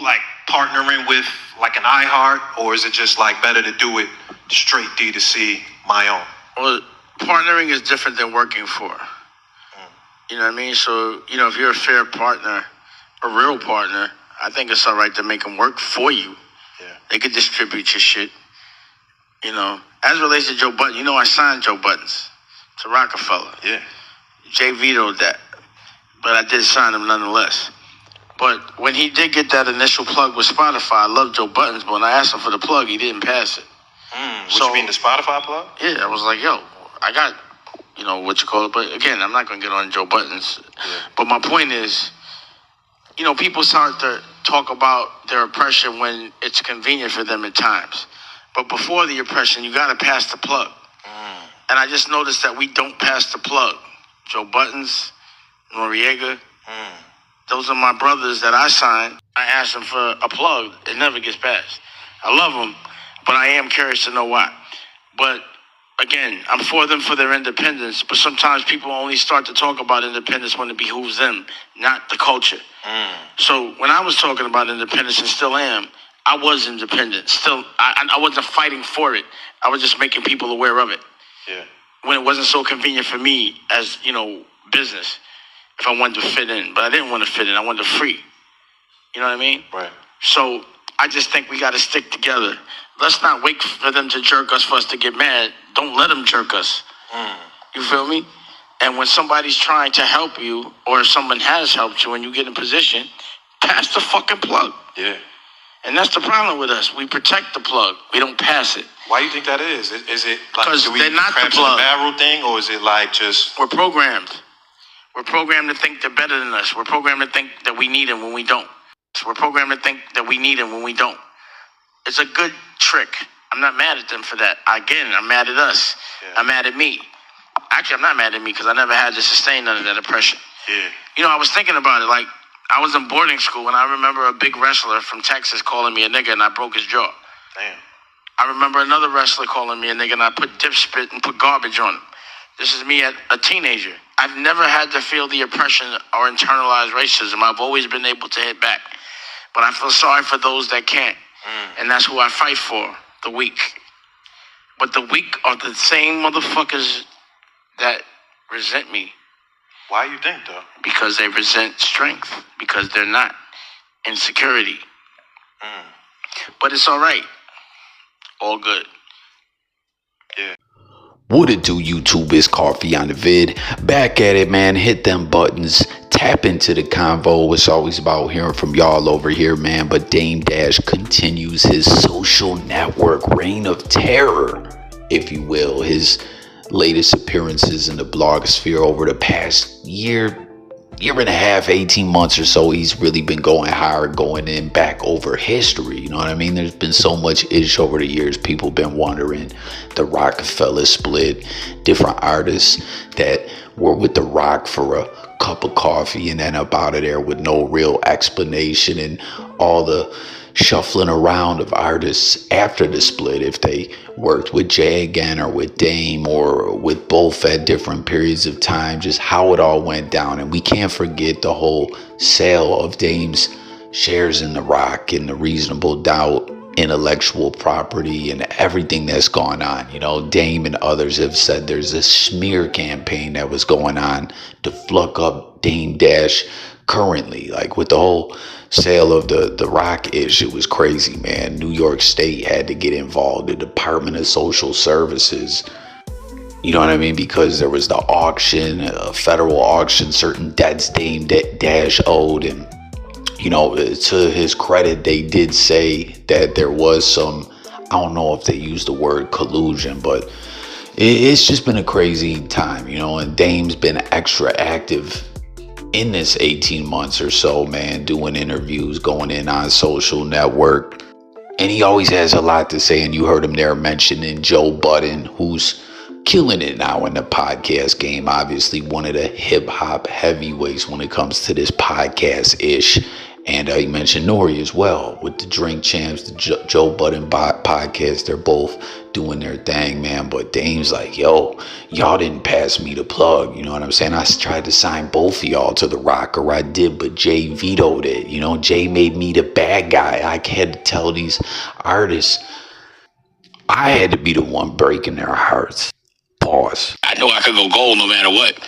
like partnering with like an iHeart, or is it just like better to do it straight D2C, my own? Well, partnering is different than working for. You know what I mean? So, if you're a fair partner, a real partner, I think it's all right to make them work for you. Yeah. They could distribute your shit. As it relates to Joe Budden, I signed Joe Buttons to Roc-a-fella. Yeah. Jay vetoed that, but I did sign him nonetheless. But when he did get that initial plug with Spotify, I love Joe Buttons, but when I asked him for the plug, he didn't pass it. You mean the Spotify plug? Yeah, I was like, yo, I got, but again, I'm not going to get on Joe Buttons. Yeah. But my point is, people start to talk about their oppression when it's convenient for them at times. But before the oppression, you got to pass the plug. And I just noticed that we don't pass the plug. Joe Buttons, Noriega, those are my brothers that I signed. I asked them for a plug. It never gets passed. I love them, but I am curious to know why. But again, I'm for them for their independence, but sometimes people only start to talk about independence when it behooves them, not the culture. So when I was talking about independence, and still am, I was independent. Still, I wasn't fighting for it. I was just making people aware of it. Yeah. When it wasn't so convenient for me as, business, if I wanted to fit in. But I didn't want to fit in. I wanted to free. You know what I mean? Right. So I just think we got to stick together. Let's not wait for them to jerk us for us to get mad. Don't let them jerk us. You feel me? And when somebody's trying to help you, or someone has helped you and you get in position, pass the fucking plug. Yeah. And that's the problem with us. We protect the plug. We don't pass it. Why do you think that is? Is it like because they're not the crabs in plug. the barrel thing, or is it like just... We're programmed. We're programmed to think they're better than us. We're programmed to think that we need them when we don't. We're programmed to think that we need them when we don't. It's a good trick. I'm not mad at them for that. Again, I'm mad at us. Yeah. I'm mad at me. Actually, I'm not mad at me because I never had to sustain none of that oppression. Yeah. I was thinking about it. Like, I was in boarding school, and I remember a big wrestler from Texas calling me a nigga, and I broke his jaw. Damn. I remember another wrestler calling me a nigga, and I put dip spit and put garbage on him. This is me at a teenager. I've never had to feel the oppression or internalized racism. I've always been able to hit back. But I feel sorry for those that can't. And that's who I fight for, the weak. But the weak are the same motherfuckers that resent me. Why you think, though? Because they resent strength. Because they're not. Insecurity. But it's all right. All good. Yeah. What it do, YouTube? It's Coffee on the vid. Back at it, man. Hit them buttons. Tap into the convo. It's always about hearing from y'all over here, man. But Dame Dash continues his social network reign of terror, if you will. His latest appearances in the blogosphere over the past year and a half, 18 months or so, he's really been going hard, going in back over history. You know what I mean? There's been so much ish over the years. People been wondering the Roc-a-fella split, different artists that were with the Rock for a cup of coffee and then up out of there with no real explanation, and all the shuffling around of artists after the split, if they worked with Jay again or with Dame or with both at different periods of time, just how it all went down. And we can't forget the whole sale of Dame's shares in the Rock and the Reasonable Doubt intellectual property and everything that's gone on. Dame and others have said there's a smear campaign that was going on to fluck up Dame Dash currently, like with the whole sale of the Rock ish. It was crazy, man. New York State had to get involved, the Department of Social Services, you know what I mean, because there was the auction, a federal auction, certain debts Dame Dash owed. And to his credit, they did say that there was some, I don't know if they used the word collusion, but it's just been a crazy time, and Dame's been extra active in this 18 months or so, man, doing interviews, going in on social network. And he always has a lot to say. And you heard him there mentioning Joe Budden, who's killing it now in the podcast game. Obviously, one of the hip hop heavyweights when it comes to this podcast ish. And you mentioned NORE as well with the Drink Champs, the Joe Budden podcast. They're both doing their thing, man. But Dame's like, yo, y'all didn't pass me the plug. You know what I'm saying? I tried to sign both of y'all to the Rock, or I did, but Jay vetoed it. You know, Jay made me the bad guy. I had to tell these artists I had to be the one breaking their hearts. Pause. I know I could go gold no matter what.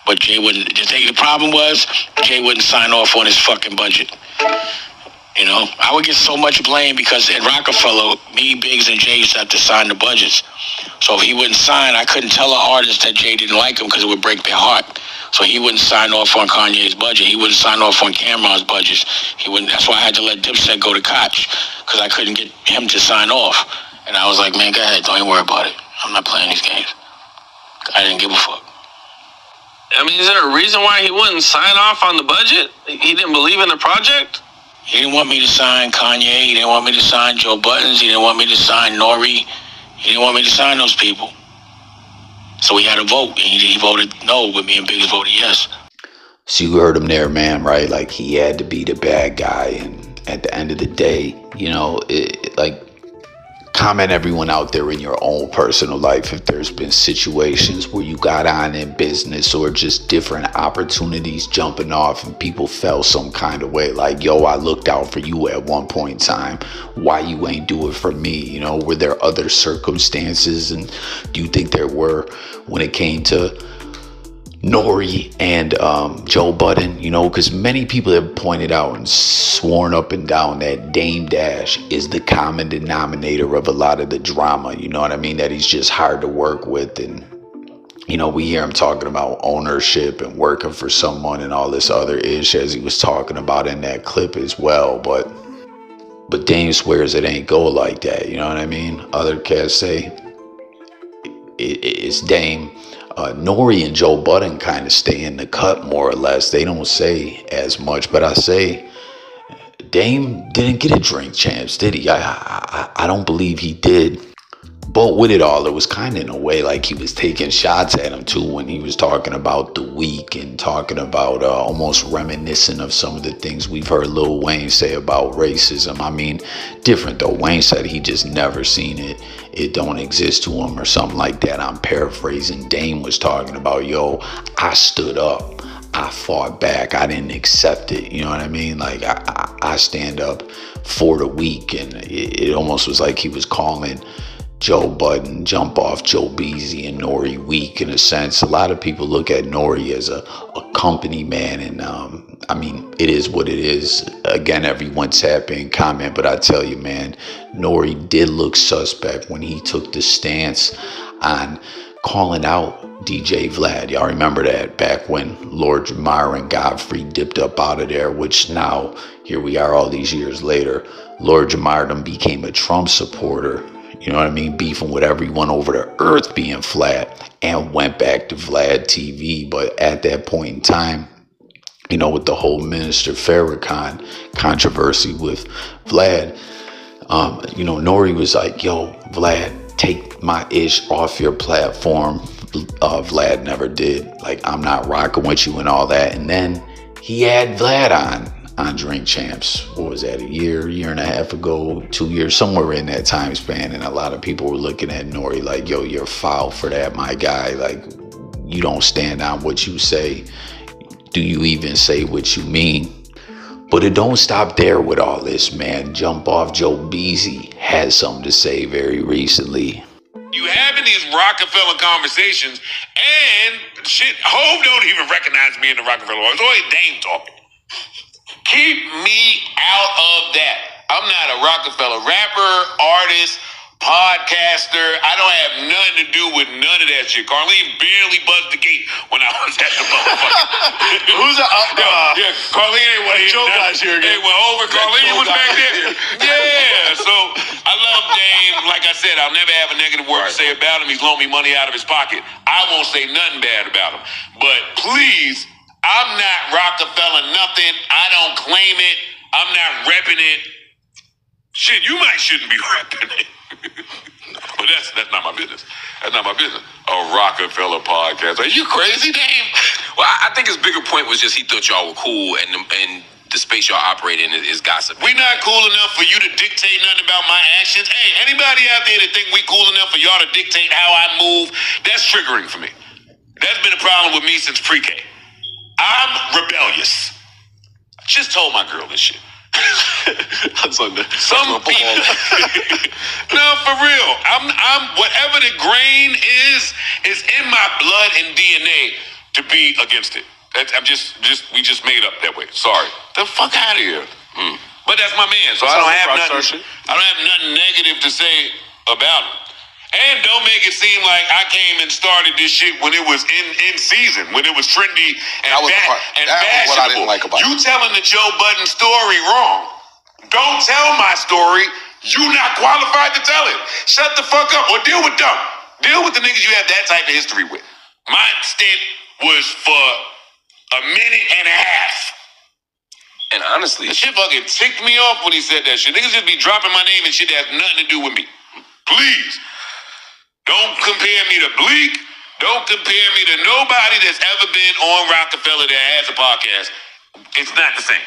But Jay wouldn't. The problem was Jay wouldn't sign off on his fucking budget. You know, I would get so much blame because at Roc-a-fella, me, Biggs, and Jay used to have to sign the budgets. So if he wouldn't sign, I couldn't tell an artist that Jay didn't like him because it would break their heart. So he wouldn't sign off on Kanye's budget. He wouldn't sign off on Cameron's budgets. He wouldn't. That's why I had to let Dipset go to Koch because I couldn't get him to sign off. And I was like, man, go ahead, don't even worry about it. I'm not playing these games. I didn't give a fuck. I mean, is there a reason why he wouldn't sign off on the budget? He didn't believe in the project? He didn't want me to sign Kanye. He didn't want me to sign Joe Buttons. He didn't want me to sign NORE. He didn't want me to sign those people. So we had a vote. And he voted no, but me and Biggs voted yes. So you heard him there, man, right? Like, he had to be the bad guy. And at the end of the day, you know, comment everyone out there in your own personal life if there's been situations where you got on in business or just different opportunities jumping off and people felt some kind of way, like, yo, I looked out for you at one point in time, why you ain't do it for me? You know, were there other circumstances? And do you think there were when it came to NORE and Joe Budden? You know, because many people have pointed out and sworn up and down that Dame Dash is the common denominator of a lot of the drama. You know what I mean? That he's just hard to work with. And, you know, we hear him talking about ownership and working for someone and all this other ish, as he was talking about in that clip as well. But Dame swears it ain't go like that. You know what I mean? Other cats say it's Dame. NORE and Joe Budden kind of stay in the cut more or less. They don't say as much, but I say Dame didn't get a Drink Champs, did he? I don't believe he did. But with it all, it was kind of in a way like he was taking shots at him too when he was talking about the week and talking about almost reminiscent of some of the things we've heard Lil Wayne say about racism. I mean, different though. Wayne said he just never seen it. It don't exist to him or something like that. I'm paraphrasing. Dame was talking about, yo, I stood up. I fought back. I didn't accept it. You know what I mean? Like, I stand up for the weak. And it almost was like he was calling Joe Budden, Jump Off, Joe Beasy, and NORE weak in a sense. A lot of people look at NORE as a company man, and I mean, it is what it is. Again, everyone tap in, comment, but I tell you, man, NORE did look suspect when he took the stance on calling out DJ Vlad. Y'all remember that back when Lord Jamar and Godfrey dipped up out of there, which now, here we are all these years later, Lord Jamar done became a Trump supporter. You know what I mean? Beefing with everyone over the earth being flat, and went back to Vlad TV. But at that point in time, you know, with the whole Minister Farrakhan controversy with Vlad, you know, NORE was like, yo, Vlad, take my ish off your platform. Vlad never did. Like, I'm not rocking with you and all that. And then he had Vlad on Drink Champs. What was that, a year and a half ago, 2 years, somewhere in that time span. And a lot of people were looking at NORE like, yo, you're foul for that, my guy. Like, you don't stand on what you say. Do you even say what you mean? But it don't stop there with all this, man. Jump Off Joe Beasy has something to say very recently. You having these Roc-a-fella conversations, and shit, Hov don't even recognize me in the Roc-a-fella. It's always Dame talking. Keep me out of that. I'm not a Roc-a-fella rapper, artist, podcaster. I don't have nothing to do with none of that shit. Carlene barely buzzed the gate when I was at the motherfucker. Who's yeah, Carlene ain't one of Joe guys here again. Hey, well, over Carlene was back there. Yeah, so I love Dame. Like I said, I'll never have a negative word to say about him. He's loaned me money out of his pocket. I won't say nothing bad about him. But please, I'm not Roc-a-fella nothing. I don't claim it. I'm not repping it. Shit, you shouldn't be repping it. But that's not my business. That's not my business. A Roc-a-fella podcast. Are you crazy, Dame? Well, I think his bigger point was just he thought y'all were cool, and the space y'all operate in is gossip. We not cool enough for you to dictate nothing about my actions. Hey, anybody out there that think we cool enough for y'all to dictate how I move, that's triggering for me. That's been a problem with me since pre-K. I'm rebellious. I just told my girl this shit. Some people. No, for real. I'm whatever the grain is in my blood and DNA to be against it. We just made up that way. Sorry. The fuck out of here. But that's my man, so I don't have nothing negative to say about him. And don't make it seem like I came and started this shit when it was in season, when it was trendy and that was what I didn't like about it. You telling the Joe Budden story wrong. Don't tell my story. You not qualified to tell it. Shut the fuck up or deal with them. Deal with the niggas you have that type of history with. My stint was for a minute and a half. And honestly, the shit fucking ticked me off when he said that shit. Niggas just be dropping my name and shit that has nothing to do with me. Please. Don't compare me to Bleak. Don't compare me to nobody that's ever been on Roc-a-fella that has a podcast. It's not the same.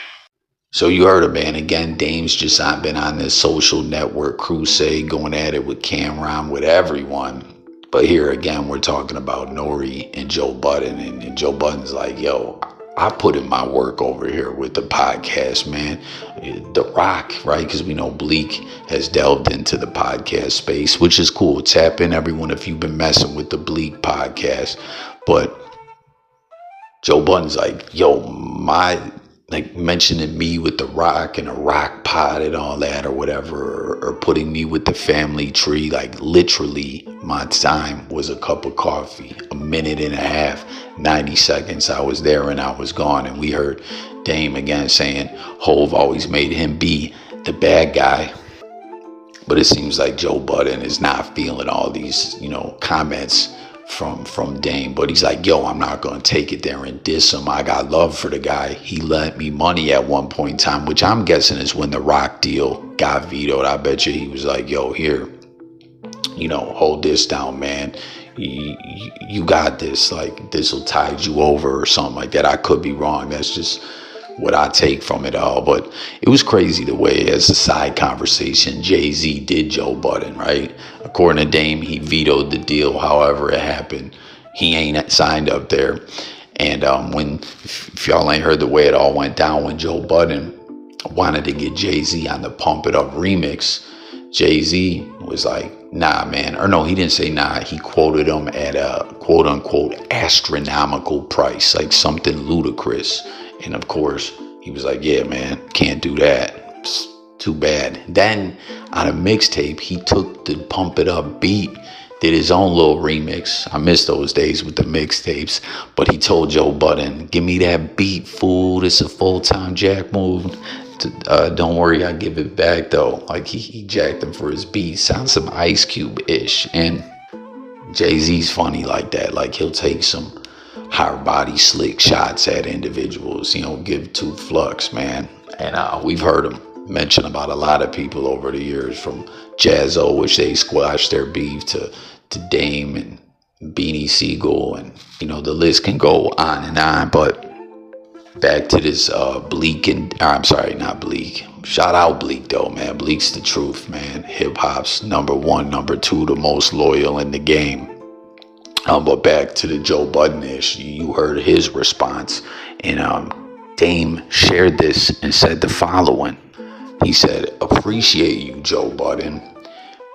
So you heard it, man. Again, Dame's just been on this social network crusade, going at it with Cameron, with everyone. But here again, we're talking about NORE and Joe Budden. And Joe Budden's like, yo, I put in my work over here with the podcast, man. The Rock, right? Because we know Bleak has delved into the podcast space, which is cool. Tap in, everyone, if you've been messing with the Bleak podcast. But Joe Budden's like, yo, mentioning me with the Rock and a Rock pod and all that or whatever, or putting me with the family tree. Like, literally, my time was a cup of coffee, a minute and a half, 90 seconds. I was there and I was gone. And we heard Dame again saying Hove always made him be the bad guy. But it seems like Joe Budden is not feeling all these, comments from Dame. But he's like, yo, I'm not going to take it there and diss him. I got love for the guy. He lent me money at one point in time, which I'm guessing is when the Rock deal got vetoed. I bet you he was like, yo, here, hold this down, man. You got this. Like, this will tide you over or something like that. I could be wrong. That's just what I take from it all. But it was crazy the way, as a side conversation, Jay-Z did Joe Budden, right? According to Dame, he vetoed the deal. However it happened, he ain't signed up there. And if y'all ain't heard the way it all went down, when Joe Budden wanted to get Jay-Z on the Pump It Up remix, Jay-Z was like, nah, man. Or no, he didn't say nah. He quoted him at a quote-unquote astronomical price, like something ludicrous. And of course, he was like, yeah, man, can't do that. It's too bad. Then on a mixtape, he took the Pump It Up beat, did his own little remix. I miss those days with the mixtapes. But he told Joe Budden, give me that beat, fool. It's a full-time jack move. Don't worry, I give it back, though. Like, he jacked him for his beat. Sounds some Ice Cube-ish. And Jay-Z's funny like that. Like, he'll take some hard body slick shots at individuals, give two flux, man. And we've heard him mention about a lot of people over the years, from Jazzo, which they squashed their beef, to Dame and Beanie Siegel, and the list can go on and on. But back to this Bleak and I'm sorry, not Bleak. Shout out Bleak though, man. Bleak's the truth, man. Hip hop's number one, number two, the most loyal in the game. But back to the Joe Budden issue, you heard his response, and Dame shared this and said the following. He said, appreciate you, Joe Budden.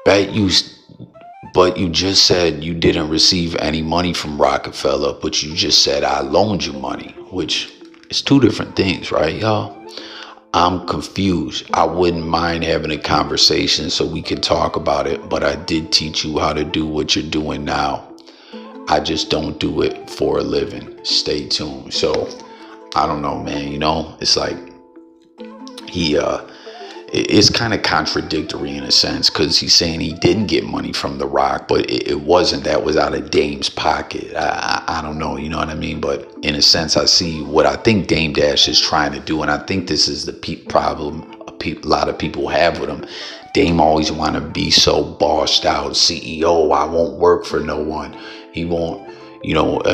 But you just said you didn't receive any money from Roc-a-fella, but you just said I loaned you money, which is two different things, right, y'all? I'm confused. I wouldn't mind having a conversation so we could talk about it, but I did teach you how to do what you're doing now. I just don't do it for a living. Stay tuned. So, I don't know, man. It's like it's kind of contradictory in a sense, because he's saying he didn't get money from The Rock, but it wasn't. That was out of Dame's pocket. I don't know, you know what I mean? But in a sense, I see what I think Dame Dash is trying to do, and I think this is the problem a lot of people have with him. Dame always want to be so bossed out, CEO, I won't work for no one. He won't,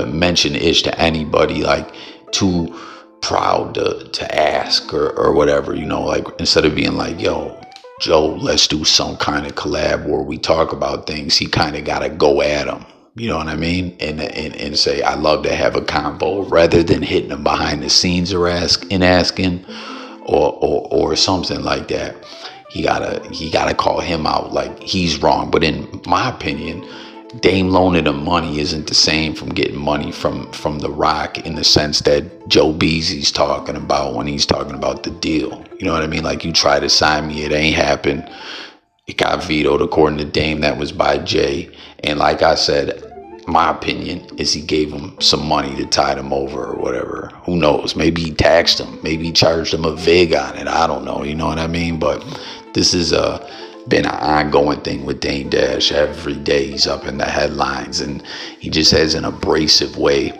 mention ish to anybody. Like, to proud to ask or whatever, you know, like instead of being like, yo, Joe, let's do some kind of collab where we talk about things, he kind of got to go at him. You know what I mean? And say, I love to have a convo, rather than hitting him behind the scenes or asking or something like that. He gotta call him out like he's wrong. But in my opinion, Dame loaning him money isn't the same from getting money from The Roc, in the sense that Joe Beasley's talking about when he's talking about the deal. You know what I mean? Like, you try to sign me, it ain't happened. It got vetoed according to Dame. That was by Jay. And like I said, my opinion is he gave him some money to tide him over or whatever. Who knows? Maybe he taxed him. Maybe he charged him a VIG on it. I don't know. You know what I mean? But this has been an ongoing thing with Dame Dash. Every day he's up in the headlines, and he just has an abrasive way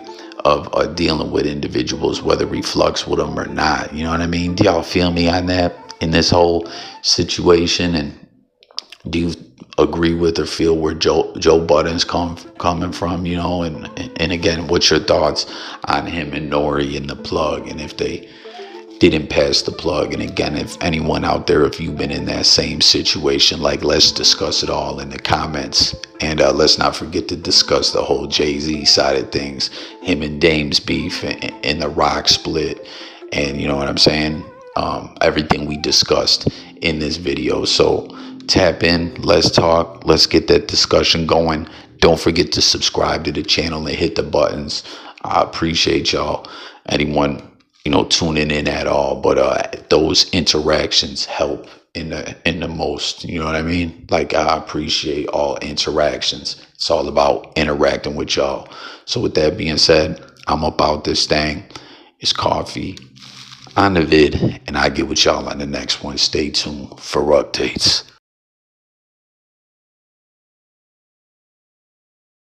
of dealing with individuals, whether he flux with them or not. You know what I mean? Do y'all feel me on that in this whole situation? And do you agree with or feel where Joe Budden's coming from, you know? And again, what's your thoughts on him and NORE and the plug, and if they didn't pass the plug? And again, if anyone out there, if you've been in that same situation, like, let's discuss it all in the comments. And let's not forget to discuss the whole Jay-Z side of things, him and Dame's beef and the Roc split, and you know what I'm saying, everything we discussed in this video. So tap in, let's talk, let's get that discussion going. Don't forget to subscribe to the channel and hit the buttons. I appreciate y'all, anyone, you know, tuning in at all. But those interactions help in the most, you know what I mean? Like, I appreciate all interactions. It's all about interacting with y'all. So with that being said, I'm about this thing. It's Coffee on the vid, and I get with y'all on the next one. Stay tuned for updates.